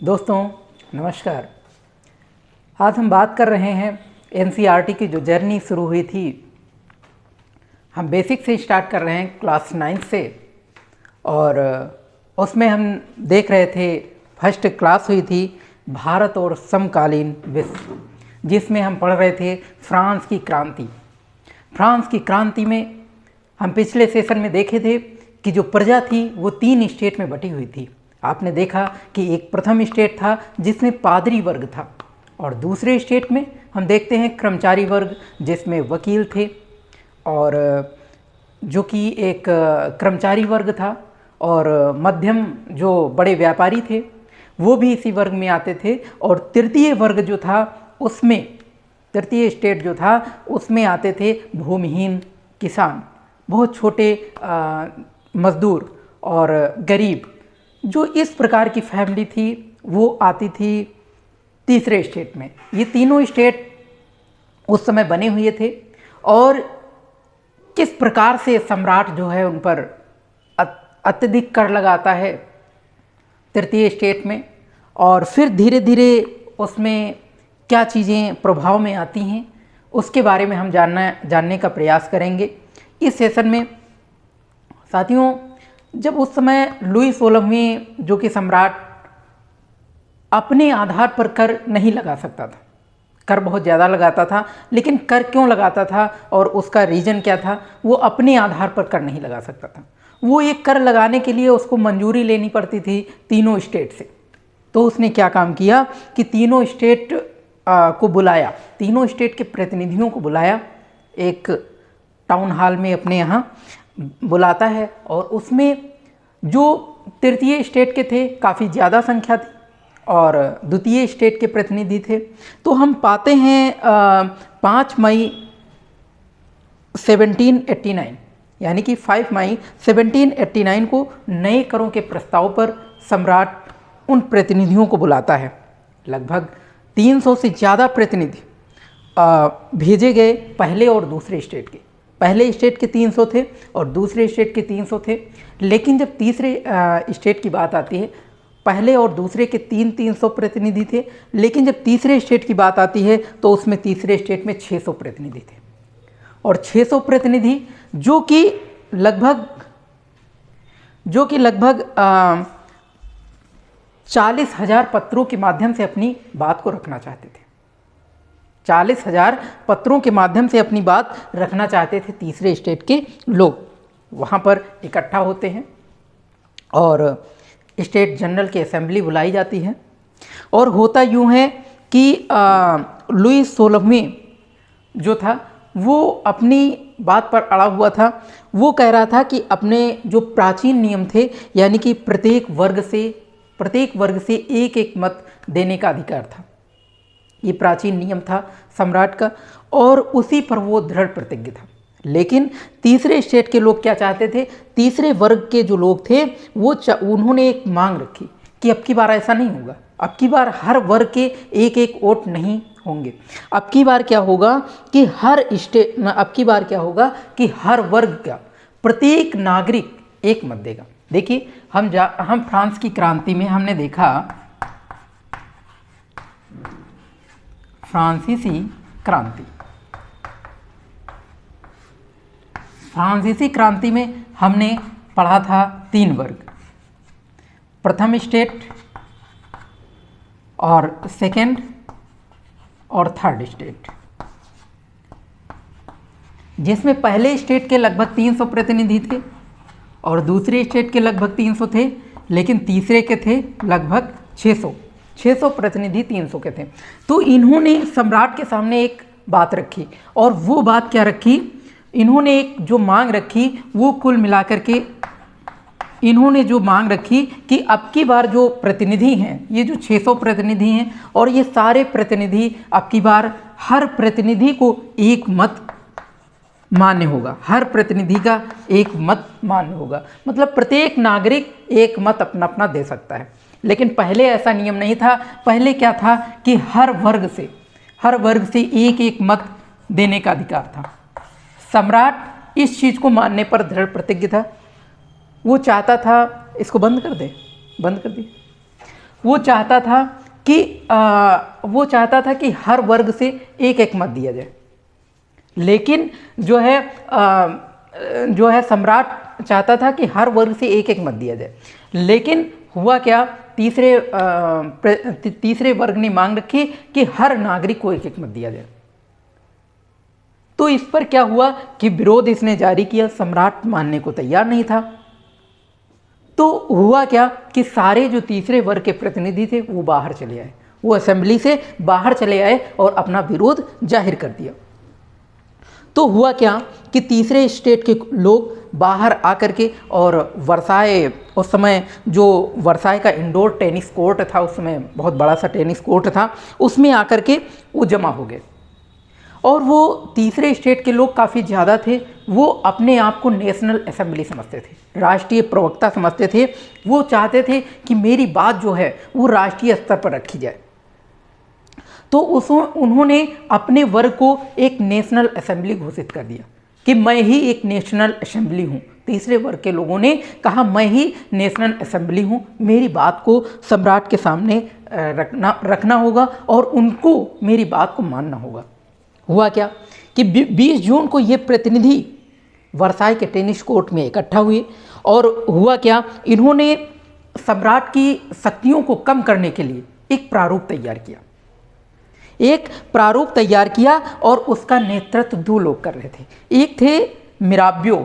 दोस्तों नमस्कार। आज हम बात कर रहे हैं एनसीईआरटी की जो जर्नी शुरू हुई थी। हम बेसिक से स्टार्ट कर रहे हैं क्लास 9 से, और उसमें हम देख रहे थे फर्स्ट क्लास हुई थी भारत और समकालीन विश्व, जिसमें हम पढ़ रहे थे फ्रांस की क्रांति। फ्रांस की क्रांति में हम पिछले सेशन में देखे थे कि जो प्रजा थी वो 3 स्टेट में बटी हुई थी। आपने देखा कि एक प्रथम स्टेट था जिसमें पादरी वर्ग था, और दूसरे स्टेट में हम देखते हैं कर्मचारी वर्ग जिसमें वकील थे, और जो कि एक कर्मचारी वर्ग था, और मध्यम जो बड़े व्यापारी थे वो भी इसी वर्ग में आते थे, और तृतीय वर्ग जो था उसमें तृतीय स्टेट जो था उसमें आते थे भूमिहीन किसान, बहुत छोटे मजदूर और गरीब। जो इस प्रकार की फैमिली थी वो आती थी तीसरे स्टेट में। ये तीनों स्टेट उस समय बने हुए थे, और किस प्रकार से सम्राट जो है उन पर अत्यधिक कर लगाता है तृतीय स्टेट में, और फिर धीरे धीरे उसमें क्या चीज़ें प्रभाव में आती हैं उसके बारे में हम जानने का प्रयास करेंगे इस सेशन में। साथियों, जब उस समय लुई 16वें जो कि सम्राट अपने आधार पर कर नहीं लगा सकता था, कर बहुत ज़्यादा लगाता था, लेकिन कर क्यों लगाता था और उसका रीज़न क्या था, वो अपने आधार पर कर नहीं लगा सकता था। वो एक कर लगाने के लिए उसको मंजूरी लेनी पड़ती थी तीनों स्टेट से। तो उसने क्या काम किया कि तीनों स्टेट को बुलाया, तीनों स्टेट के प्रतिनिधियों को बुलाया, एक टाउन हॉल में अपने यहाँ बुलाता है, और उसमें जो तृतीय स्टेट के थे काफ़ी ज़्यादा संख्या थी और द्वितीय स्टेट के प्रतिनिधि थे। तो हम पाते हैं 5 मई 1789 यानी कि 5 मई 1789 को नए करों के प्रस्ताव पर सम्राट उन प्रतिनिधियों को बुलाता है। लगभग 300 से ज़्यादा प्रतिनिधि भेजे गए पहले और दूसरे स्टेट के। पहले स्टेट के 300 थे और दूसरे स्टेट के 300 थे, लेकिन जब तीसरे स्टेट की बात आती है, पहले और दूसरे के 300 प्रतिनिधि थे, लेकिन जब तीसरे स्टेट की बात आती है तो उसमें तीसरे स्टेट में 600 प्रतिनिधि थे। और 600 प्रतिनिधि जो कि लगभग 40,000 पत्रों के माध्यम से अपनी बात को रखना चाहते थे। 40,000 पत्रों के माध्यम से अपनी बात रखना चाहते थे। तीसरे स्टेट के लोग वहाँ पर इकट्ठा होते हैं और स्टेट जनरल की असेंबली बुलाई जाती है। और होता यूँ है कि लुई 16वें जो था वो अपनी बात पर अड़ा हुआ था। वो कह रहा था कि अपने जो प्राचीन नियम थे, यानी कि प्रत्येक वर्ग से एक एक मत देने का अधिकार था, ये प्राचीन नियम था सम्राट का, और उसी पर वो दृढ़ प्रतिज्ञ था। लेकिन तीसरे स्टेट के लोग क्या चाहते थे, तीसरे वर्ग के जो लोग थे वो उन्होंने एक मांग रखी कि अब की बार ऐसा नहीं होगा, अब की बार हर वर्ग के एक एक वोट नहीं होंगे। अब की बार क्या होगा कि हर वर्ग का प्रत्येक नागरिक एक मत देगा। देखिए, हम फ्रांस की क्रांति में हमने देखा, फ्रांसीसी क्रांति में हमने पढ़ा था 3 वर्ग, प्रथम स्टेट और सेकंड और थर्ड स्टेट, जिसमें पहले स्टेट के लगभग 300 प्रतिनिधि थे और दूसरे स्टेट के लगभग 300 थे, लेकिन तीसरे के थे लगभग 600 प्रतिनिधि 300 के थे। तो इन्होंने सम्राट के सामने एक बात रखी, और वो बात क्या रखी, इन्होंने एक जो मांग रखी वो कुल मिलाकर के इन्होंने जो मांग रखी कि अब की बार जो प्रतिनिधि हैं, ये जो 600 प्रतिनिधि हैं, और ये सारे प्रतिनिधि अब की बार हर प्रतिनिधि को एक मत मान्य होगा, हर प्रतिनिधि का एक मत मान्य होगा। मतलब प्रत्येक नागरिक एक मत अपना अपना दे सकता है। लेकिन पहले ऐसा नियम नहीं था। पहले क्या था कि हर वर्ग से एक एक मत देने का अधिकार था। सम्राट इस चीज़ को मानने पर दृढ़ प्रतिज्ञ था। वो चाहता था, इसको बंद कर दे। वो चाहता था कि हर वर्ग से एक एक मत दिया जाए, लेकिन जो है सम्राट चाहता था कि हर वर्ग से एक एक मत दिया जाए। लेकिन हुआ क्या, तीसरे वर्ग ने मांग रखी कि हर नागरिक को एक एक मत दिया जाए। तो इस पर क्या हुआ कि विरोध इसने जारी किया, सम्राट मानने को तैयार नहीं था। तो हुआ क्या कि सारे जो तीसरे वर्ग के प्रतिनिधि थे वो बाहर चले आए, वो असेंबली से बाहर चले आए और अपना विरोध जाहिर कर दिया। तो हुआ क्या कि तीसरे स्टेट के लोग बाहर आकर के और वर्साए, उस समय जो वर्साए का इंडोर टेनिस कोर्ट था, उस समय बहुत बड़ा सा टेनिस कोर्ट था, उसमें आकर के वो जमा हो गए। और वो तीसरे स्टेट के लोग काफ़ी ज़्यादा थे, वो अपने आप को नेशनल असेंबली समझते थे, राष्ट्रीय प्रवक्ता समझते थे। वो चाहते थे कि मेरी बात जो है वो राष्ट्रीय स्तर पर रखी जाए। तो उन्होंने अपने वर्ग को एक नेशनल असेंबली घोषित कर दिया कि मैं ही एक नेशनल असेंबली हूँ। तीसरे वर्ग के लोगों ने कहा मैं ही नेशनल असेंबली हूँ, मेरी बात को सम्राट के सामने रखना होगा और उनको मेरी बात को मानना होगा। हुआ क्या कि 20 जून को ये प्रतिनिधि वर्साई के टेनिस कोर्ट में इकट्ठा हुए और हुआ क्या, इन्होंने सम्राट की शक्तियों को कम करने के लिए एक प्रारूप तैयार किया और उसका नेतृत्व दो लोग कर रहे थे। एक थे मिराबियो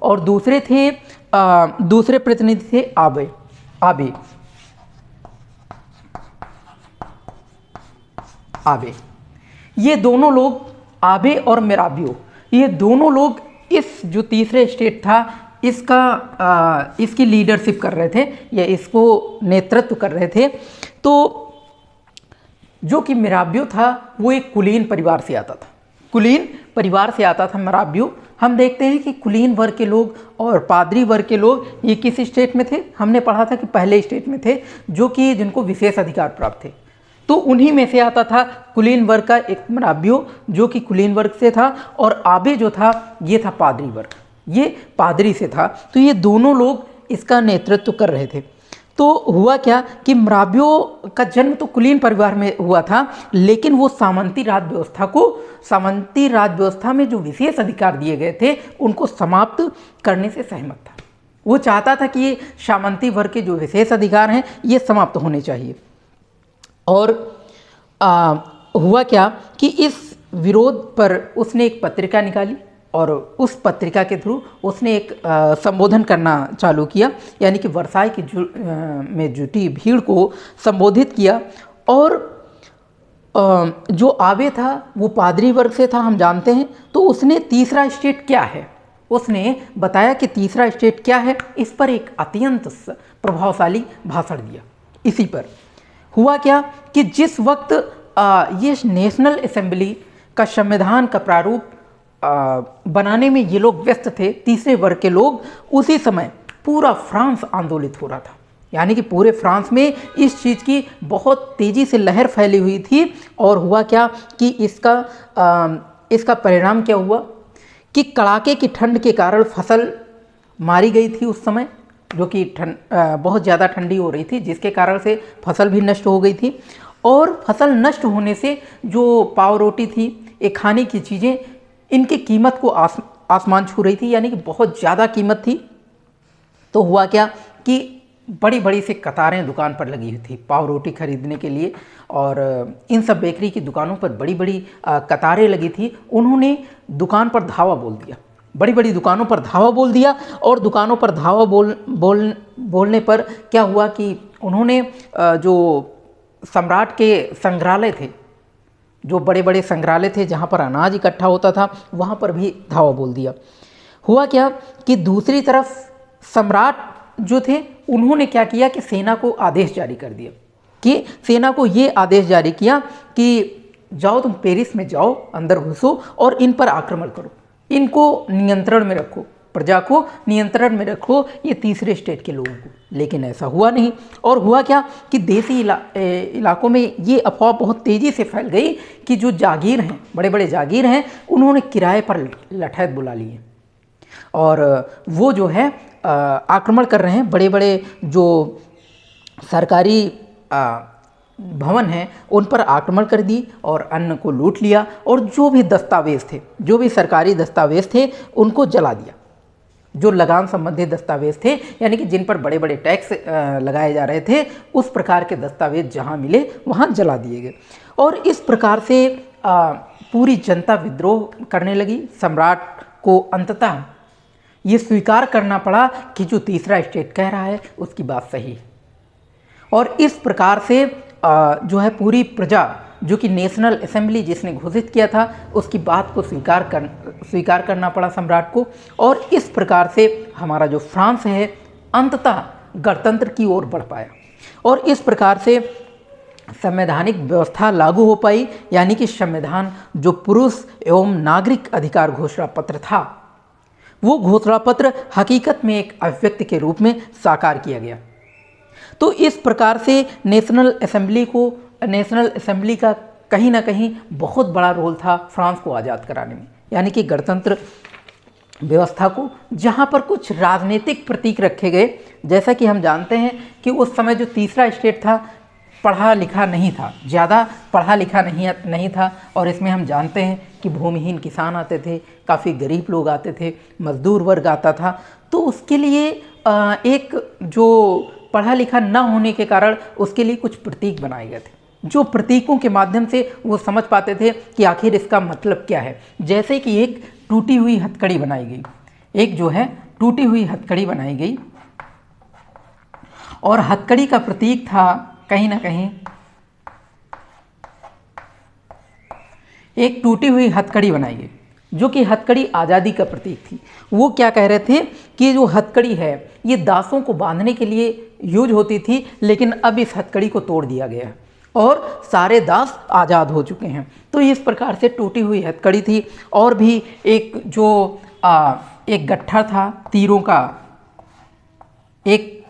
और दूसरे प्रतिनिधि थे आबे। ये दोनों लोग, आबे और मिराबियो, ये दोनों लोग इस जो तीसरे स्टेट था इसकी लीडरशिप कर रहे थे या इसको नेतृत्व कर रहे थे। तो जो कि मिराबियो था वो एक कुलीन परिवार से आता था। मिराबियो, हम देखते हैं कि कुलीन वर्ग के लोग और पादरी वर्ग के लोग ये किस स्टेट में थे, हमने पढ़ा था कि पहले स्टेट में थे जिनको विशेष अधिकार प्राप्त थे। तो उन्हीं में से आता था कुलीन वर्ग का एक मिराबियो जो कि कुलीन वर्ग से था, और आबे जो था ये था पादरी वर्ग, ये पादरी से था। तो ये दोनों लोग इसका नेतृत्व कर रहे थे। तो हुआ क्या कि मिराबियो का जन्म तो कुलीन परिवार में हुआ था, लेकिन वो सामंती राज व्यवस्था में जो विशेष अधिकार दिए गए थे उनको समाप्त करने से सहमत था। वो चाहता था कि ये सामंती वर्ग के जो विशेष अधिकार हैं ये समाप्त होने चाहिए। और हुआ क्या कि इस विरोध पर उसने एक पत्रिका निकाली और उस पत्रिका के थ्रू उसने एक संबोधन करना चालू किया, यानी कि वर्साई में जुटी भीड़ को संबोधित किया। और जो आबे था वो पादरी वर्ग से था, हम जानते हैं। तो उसने तीसरा स्टेट क्या है, उसने बताया कि तीसरा स्टेट क्या है, इस पर एक अत्यंत प्रभावशाली भाषण दिया। इसी पर हुआ क्या कि जिस वक्त ये नेशनल असेंबली का संविधान का प्रारूप बनाने में ये लोग व्यस्त थे, तीसरे वर्ग के लोग, उसी समय पूरा फ्रांस आंदोलित हो रहा था। यानी कि पूरे फ्रांस में इस चीज़ की बहुत तेज़ी से लहर फैली हुई थी। और हुआ क्या कि इसका परिणाम क्या हुआ कि कड़ाके की ठंड के कारण फसल मारी गई थी उस समय, जो कि बहुत ज़्यादा ठंडी हो रही थी, जिसके कारण से फसल भी नष्ट हो गई थी। और फसल नष्ट होने से जो पाव रोटी थी, ये खाने की चीज़ें, इनकी कीमत को आसमान छू रही थी, यानी कि बहुत ज़्यादा कीमत थी। तो हुआ क्या कि बड़ी बड़ी सी कतारें दुकान पर लगी हुई थी पाव रोटी खरीदने के लिए, और इन सब बेकरी की दुकानों पर बड़ी बड़ी कतारें लगी थी। उन्होंने दुकान पर धावा बोल दिया, बड़ी बड़ी दुकानों पर धावा बोल दिया। और दुकानों पर धावा बोलने पर क्या हुआ कि उन्होंने जो सम्राट के संग्रहालय थे, जो बड़े बड़े संग्रहालय थे जहाँ पर अनाज इकट्ठा होता था, वहाँ पर भी धावा बोल दिया। हुआ क्या कि दूसरी तरफ सम्राट जो थे उन्होंने क्या किया कि सेना को आदेश जारी कर दिया, कि सेना को ये आदेश जारी किया कि जाओ तुम पेरिस में जाओ, अंदर घुसो और इन पर आक्रमण करो, इनको नियंत्रण में रखो। प्रजा को नियंत्रण में रखो ये तीसरे स्टेट के लोगों को। लेकिन ऐसा हुआ नहीं। और हुआ क्या कि देसी इलाकों में ये अफवाह बहुत तेज़ी से फैल गई कि जो जागीर हैं, बड़े बड़े जागीर हैं, उन्होंने किराए पर लठैत बुला लिए और वो जो है आक्रमण कर रहे हैं। बड़े बड़े जो सरकारी भवन हैं उन पर आक्रमण कर दी और अन्न को लूट लिया और जो भी दस्तावेज थे, जो भी सरकारी दस्तावेज थे उनको जला दिया। जो लगान संबंधी दस्तावेज थे, यानी कि जिन पर बड़े बड़े टैक्स लगाए जा रहे थे, उस प्रकार के दस्तावेज जहां मिले वहां जला दिए गए। और इस प्रकार से पूरी जनता विद्रोह करने लगी। सम्राट को अंततः ये स्वीकार करना पड़ा कि जो तीसरा स्टेट कह रहा है उसकी बात सही है। और इस प्रकार से जो है पूरी प्रजा, जो कि नेशनल असेंबली जिसने घोषित किया था, उसकी बात को स्वीकार करना पड़ा सम्राट को। और इस प्रकार से हमारा जो फ्रांस है अंततः गणतंत्र की ओर बढ़ पाया और इस प्रकार से संवैधानिक व्यवस्था लागू हो पाई। यानी कि संविधान जो पुरुष एवं नागरिक अधिकार घोषणा पत्र था, वो घोषणा पत्र हकीकत में एक अभिव्यक्ति के रूप में साकार किया गया। तो इस प्रकार से नेशनल असेंबली का कहीं ना कहीं बहुत बड़ा रोल था फ्रांस को आज़ाद कराने में। यानी कि गणतंत्र व्यवस्था को, जहां पर कुछ राजनीतिक प्रतीक रखे गए। जैसा कि हम जानते हैं कि उस समय जो तीसरा स्टेट था पढ़ा लिखा नहीं था, ज़्यादा पढ़ा लिखा नहीं था। और इसमें हम जानते हैं कि भूमिहीन किसान आते थे, काफ़ी गरीब लोग आते थे, मजदूर वर्ग आता था। तो उसके लिए एक जो पढ़ा लिखा न होने के कारण उसके लिए कुछ प्रतीक बनाए गए थे, जो प्रतीकों के माध्यम से वो समझ पाते थे कि आखिर इसका मतलब क्या है। जैसे कि एक टूटी हुई हथकड़ी बनाई गई, एक जो है टूटी हुई हथकड़ी बनाई गई और हथकड़ी का प्रतीक था कहीं ना कहीं एक टूटी हुई हथकड़ी बनाई गई, जो कि हथकड़ी आज़ादी का प्रतीक थी। वो क्या कह रहे थे कि जो हथकड़ी है ये दासों को बांधने के लिए यूज होती थी, लेकिन अब इस हथकड़ी को तोड़ दिया गया है और सारे दास आज़ाद हो चुके हैं। तो इस प्रकार से टूटी हुई हथकड़ी थी। और भी एक जो एक गट्ठर था तीरों का, एक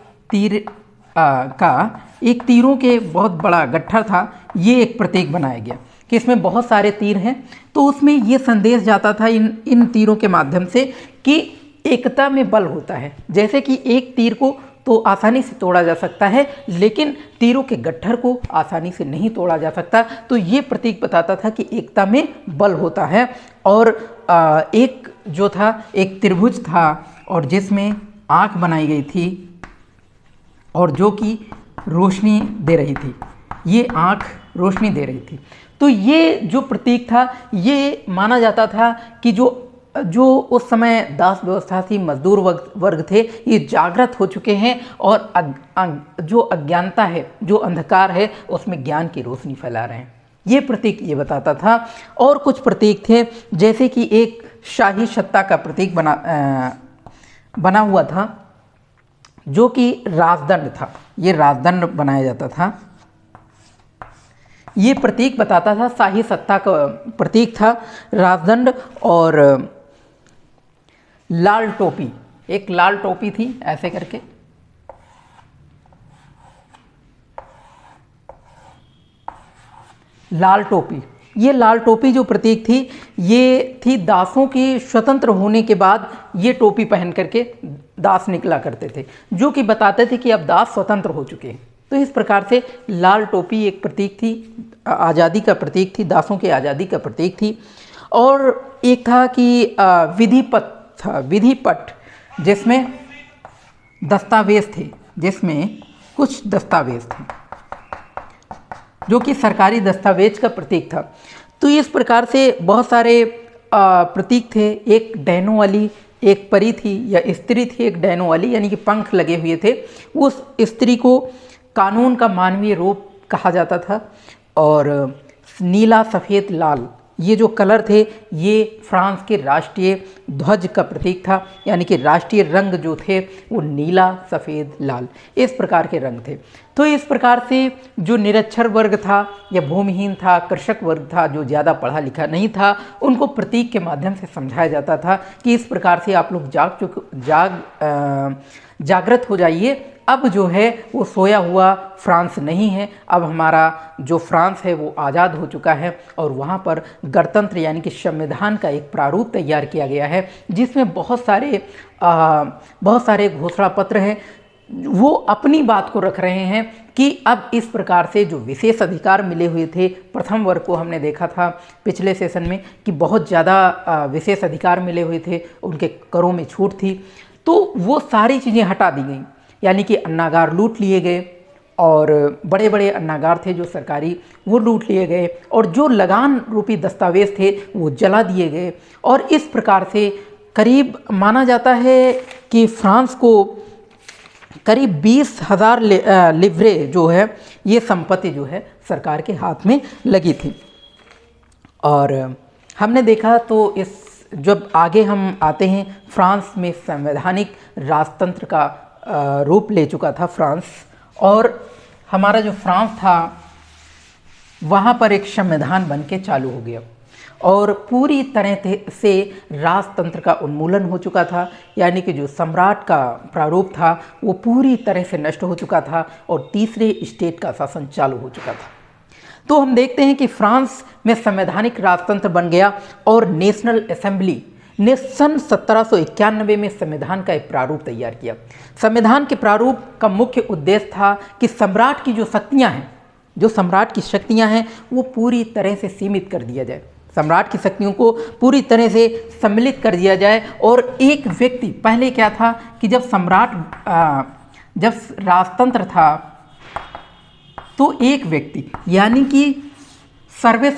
तीरों के बहुत बड़ा गट्ठर था, ये एक प्रतीक बनाया गया कि इसमें बहुत सारे तीर हैं। तो उसमें ये संदेश जाता था इन तीरों के माध्यम से कि एकता में बल होता है। जैसे कि एक तीर को तो आसानी से तोड़ा जा सकता है, लेकिन तीरों के गट्ठर को आसानी से नहीं तोड़ा जा सकता। तो ये प्रतीक बताता था कि एकता में बल होता है। और एक जो था एक त्रिभुज था और जिसमें आँख बनाई गई थी और जो कि रोशनी दे रही थी, ये आँख रोशनी दे रही थी। तो ये जो प्रतीक था, ये माना जाता था कि जो उस समय दास व्यवस्था थी, मजदूर वर्ग थे, ये जागृत हो चुके हैं और जो अज्ञानता है, जो अंधकार है, उसमें ज्ञान की रोशनी फैला रहे हैं। ये प्रतीक ये बताता था। और कुछ प्रतीक थे, जैसे कि एक शाही सत्ता का प्रतीक बना हुआ था, जो कि राजदंड था। ये राजदंड बनाया जाता था। ये प्रतीक बताता था, शाही सत्ता का प्रतीक था राजदंड। और लाल टोपी, एक लाल टोपी थी ऐसे करके, लाल टोपी। ये लाल टोपी जो प्रतीक थी, ये थी दासों की स्वतंत्र होने के बाद ये टोपी पहन करके दास निकला करते थे, जो कि बताते थे कि अब दास स्वतंत्र हो चुके हैं। तो इस प्रकार से लाल टोपी एक प्रतीक थी, आज़ादी का प्रतीक थी, दासों की आज़ादी का प्रतीक थी। और एक था कि विधिपट, जिसमें दस्तावेज थे, जिसमें कुछ दस्तावेज थे जो कि सरकारी दस्तावेज का प्रतीक था। तो इस प्रकार से बहुत सारे प्रतीक थे। एक डैनो वाली एक परी थी या स्त्री थी, एक डैनो वाली, यानी कि पंख लगे हुए थे। उस स्त्री को कानून का मानवीय रूप कहा जाता था। और नीला, सफ़ेद, लाल, ये जो कलर थे ये फ्रांस के राष्ट्रीय ध्वज का प्रतीक था, यानी कि राष्ट्रीय रंग जो थे वो नीला, सफ़ेद, लाल इस प्रकार के रंग थे। तो इस प्रकार से जो निरक्षर वर्ग था या भूमिहीन था, कृषक वर्ग था, जो ज़्यादा पढ़ा लिखा नहीं था, उनको प्रतीक के माध्यम से समझाया जाता था कि इस प्रकार से आप लोग जागृत हो जाइए। अब जो है वो सोया हुआ फ्रांस नहीं है, अब हमारा जो फ्रांस है वो आज़ाद हो चुका है और वहाँ पर गणतंत्र यानी कि संविधान का एक प्रारूप तैयार किया गया है, जिसमें बहुत सारे घोषणा पत्र हैं। वो अपनी बात को रख रहे हैं कि अब इस प्रकार से जो विशेष अधिकार मिले हुए थे, प्रथम वर्ग को हमने देखा था पिछले सेशन में कि बहुत ज़्यादा विशेष अधिकार मिले हुए थे, उनके करों में छूट थी, तो वो सारी चीज़ें हटा दी गई, यानी कि अन्नागार लूट लिए गए और बड़े बड़े अन्नागार थे जो सरकारी, वो लूट लिए गए और जो लगान रूपी दस्तावेज थे वो जला दिए गए। और इस प्रकार से करीब माना जाता है कि फ्रांस को करीब 20,000 लिव्रे जो है ये संपत्ति जो है सरकार के हाथ में लगी थी। और हमने देखा तो इस जब आगे हम आते हैं, फ्रांस में संवैधानिक राजतंत्र का रूप ले चुका था फ्रांस, और हमारा जो फ्रांस था वहाँ पर एक संविधान बन के चालू हो गया और पूरी तरह से राजतंत्र का उन्मूलन हो चुका था, यानी कि जो सम्राट का प्रारूप था वो पूरी तरह से नष्ट हो चुका था और तीसरे स्टेट का शासन चालू हो चुका था। तो हम देखते हैं कि फ्रांस में संवैधानिक राजतंत्र बन गया और नेशनल असेंबली ने सन 1791 में संविधान का एक प्रारूप तैयार किया। संविधान के प्रारूप का मुख्य उद्देश्य था कि सम्राट की जो सम्राट की शक्तियां हैं वो पूरी तरह से सीमित कर दिया जाए, सम्राट की शक्तियों को पूरी तरह से सम्मिलित कर दिया जाए। और एक व्यक्ति, पहले क्या था कि जब राजतंत्र था तो एक व्यक्ति यानी कि सर्व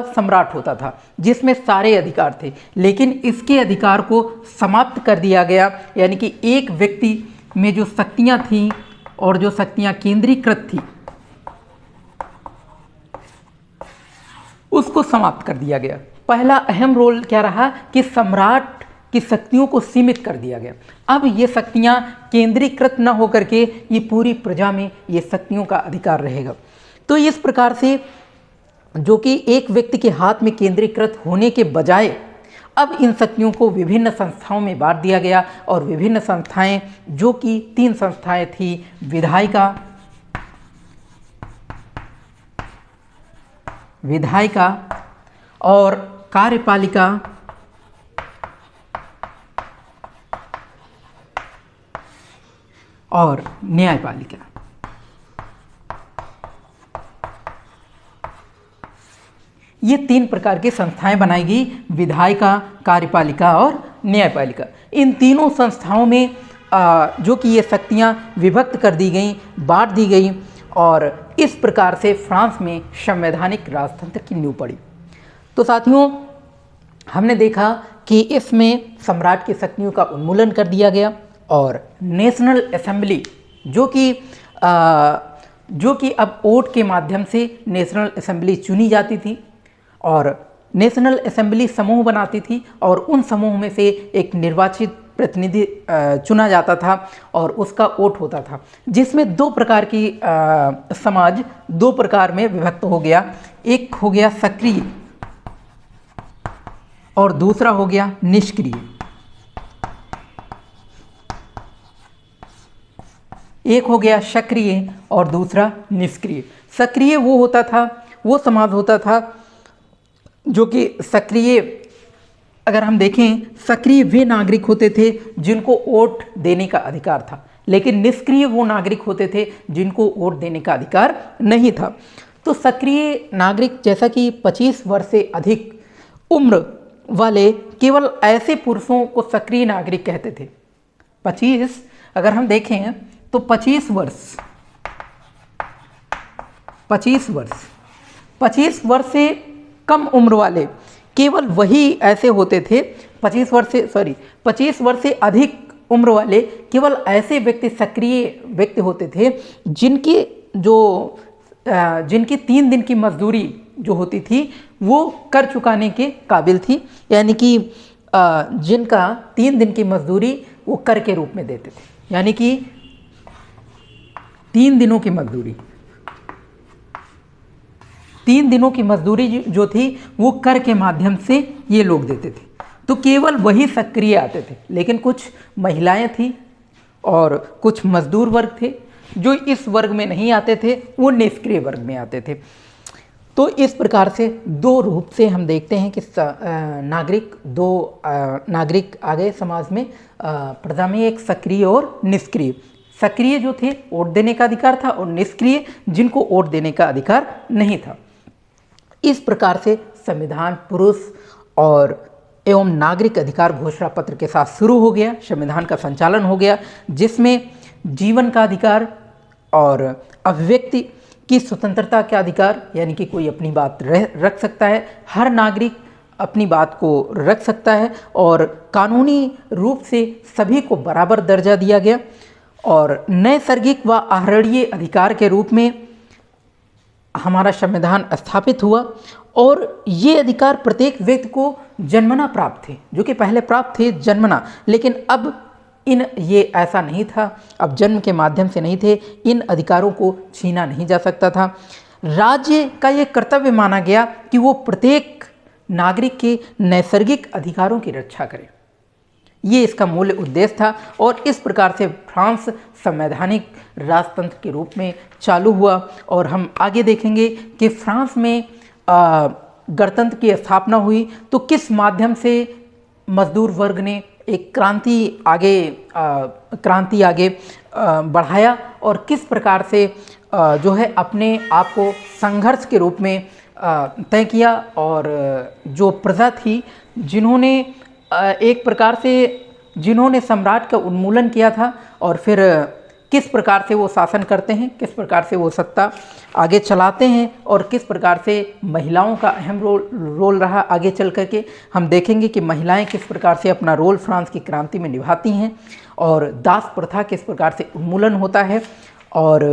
सम्राट होता था जिसमें सारे अधिकार थे, लेकिन इसके अधिकार को समाप्त कर दिया गया, यानी कि एक व्यक्ति में जो शक्तियां थीं और जो शक्तियां केंद्रीकृत थी उसको समाप्त कर दिया गया। पहला अहम रोल क्या रहा कि सम्राट की शक्तियों को सीमित कर दिया गया। अब ये शक्तियां केंद्रीकृत न होकर के ये पूरी प्रजा में ये शक्तियों का अधिकार रहेगा। तो इस प्रकार से जो कि एक व्यक्ति के हाथ में केंद्रीकृत होने के बजाय अब इन शक्तियों को विभिन्न संस्थाओं में बांट दिया गया और विभिन्न संस्थाएं, जो कि 3 संस्थाएं थी, विधायिका और कार्यपालिका और न्यायपालिका। ये 3 प्रकार की संस्थाएं बनाई गई, विधायिका, कार्यपालिका और न्यायपालिका। इन तीनों संस्थाओं में जो कि ये शक्तियां विभक्त कर दी गई, बांट दी गई और इस प्रकार से फ्रांस में संवैधानिक राजतंत्र की नींव पड़ी। तो साथियों, हमने देखा कि इसमें सम्राट की शक्तियों का उन्मूलन कर दिया गया और नेशनल असेंबली जो कि अब वोट के माध्यम से नेशनल असेंबली चुनी जाती थी और नेशनल असेंबली समूह बनाती थी और उन समूह में से एक निर्वाचित प्रतिनिधि चुना जाता था और उसका वोट होता था, जिसमें 2 प्रकार की समाज 2 प्रकार में विभक्त हो गया। एक हो गया सक्रिय और दूसरा हो गया निष्क्रिय। एक हो गया सक्रिय और दूसरा निष्क्रिय। सक्रिय वो समाज होता था जो कि सक्रिय, अगर हम देखें, सक्रिय वे नागरिक होते थे जिनको वोट देने का अधिकार था, लेकिन निष्क्रिय वो नागरिक होते थे जिनको वोट देने का अधिकार नहीं था। तो सक्रिय नागरिक जैसा कि 25 वर्ष से अधिक उम्र वाले केवल ऐसे पुरुषों को सक्रिय नागरिक कहते थे। 25, अगर हम देखें तो 25 वर्ष से कम उम्र वाले केवल वही ऐसे होते थे। 25 वर्ष से अधिक उम्र वाले केवल ऐसे व्यक्ति सक्रिय व्यक्ति होते थे जिनकी 3 दिन की मजदूरी जो होती थी वो कर चुकाने के काबिल थी, यानी कि जिनका 3 दिन की मजदूरी वो कर के रूप में देते थे, यानी कि 3 दिनों की मजदूरी, 3 दिनों की मजदूरी जो थी वो कर के माध्यम से ये लोग देते थे। तो केवल वही सक्रिय आते थे, लेकिन कुछ महिलाएं थी और कुछ मजदूर वर्ग थे जो इस वर्ग में नहीं आते थे, वो निष्क्रिय वर्ग में आते थे। तो इस प्रकार से 2 रूप से हम देखते हैं कि नागरिक आ गए समाज में, प्रजा में, एक सक्रिय और निष्क्रिय। सक्रिय जो थे वोट देने का अधिकार था और निष्क्रिय जिनको वोट देने का अधिकार नहीं था। इस प्रकार से संविधान पुरुष और एवं नागरिक अधिकार घोषणा पत्र के साथ शुरू हो गया, संविधान का संचालन हो गया, जिसमें जीवन का अधिकार और अभिव्यक्ति की स्वतंत्रता का अधिकार, यानी कि कोई अपनी बात रख सकता है, हर नागरिक अपनी बात को रख सकता है और कानूनी रूप से सभी को बराबर दर्जा दिया गया। और नैसर्गिक व आहरणीय अधिकार के रूप में हमारा संविधान स्थापित हुआ और ये अधिकार प्रत्येक व्यक्ति को जन्मना प्राप्त थे, जो कि पहले प्राप्त थे जन्मना, लेकिन अब ये ऐसा नहीं था, अब जन्म के माध्यम से नहीं थे, इन अधिकारों को छीना नहीं जा सकता था। राज्य का ये कर्तव्य माना गया कि वो प्रत्येक नागरिक के नैसर्गिक अधिकारों की रक्षा करे, ये इसका मूल उद्देश्य था। और इस प्रकार से फ्रांस संवैधानिक राजतंत्र के रूप में चालू हुआ। और हम आगे देखेंगे कि फ्रांस में गणतंत्र की स्थापना हुई तो किस माध्यम से मजदूर वर्ग ने एक क्रांति आगे बढ़ाया और किस प्रकार से जो है अपने आप को संघर्ष के रूप में तय किया। और जो प्रजा थी जिन्होंने एक प्रकार से जिन्होंने सम्राट का उन्मूलन किया था और फिर किस प्रकार से वो शासन करते हैं, किस प्रकार से वो सत्ता आगे चलाते हैं और किस प्रकार से महिलाओं का अहम रोल रहा आगे चल करके। हम देखेंगे कि महिलाएं किस प्रकार से अपना रोल फ्रांस की क्रांति में निभाती हैं और दास प्रथा किस प्रकार से उन्मूलन होता है और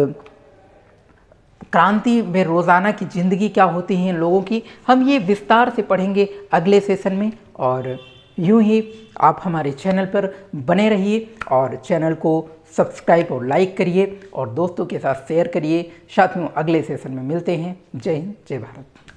क्रांति में रोज़ाना की ज़िंदगी क्या होती है इन लोगों की। हम ये विस्तार से पढ़ेंगे अगले सेशन में। और यूं ही आप हमारे चैनल पर बने रहिए और चैनल को सब्सक्राइब और लाइक करिए और दोस्तों के साथ शेयर करिए। साथियों, अगले सेशन में मिलते हैं। जय हिंद, जय भारत।